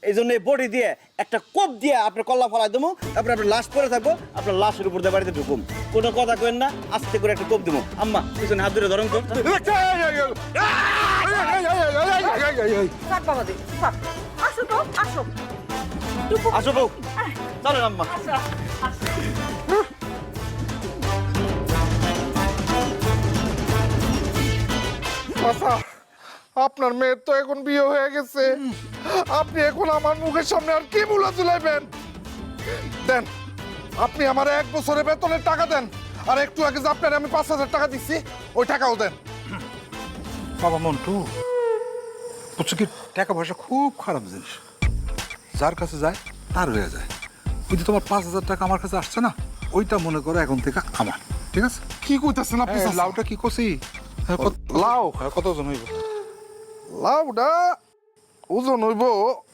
এই জন্য এই বডি দিয়ে একটা কোপ দিয়ে আপনার কল্লা ফলাই দেবো, তারপরে আপনার লাশ পরে থাকবো, আপনার লাশের উপর দিয়ে বাড়িতে ঢুকুম। কোনো কথা কেন না, আস্তে করে একটা কোপ দেবো। আম্মা পিছনে হাত ধরে ধরুন তো। থাক বাবা দি থাক, আসো তো আসো, টুকু আসো বউ, চলেন আম্মা। আসো আসো। চাচা, আপনার মেয়ের তো এখন বিয়ে হয়ে গেছে, আপনি এখন আমার মুখের সামনে আর কি মুলা চুলাইবেন? দেন, আপনি আমার 1 বছরের বেতনের টাকা দেন, আর একটু আগে যে আপনার আমি 5,000 টাকা দিচ্ছি ওই টাকাও দেন। বাবা মন্টু, বুঝছো কি, টাকা পয়সা খুব খারাপ জিনিস, যার কাছে যায় তার হয়ে যায়। ওই যে তোমার 5,000 টাকা আমার কাছে আসছে না, ওইটা মনে করো এখন থেকে আমার, ঠিক আছে? কি কইতাছেন আপনি? এই লাউটা কি করছি? লাউ? কত ওজন হইব? লাউটা ওজন হইব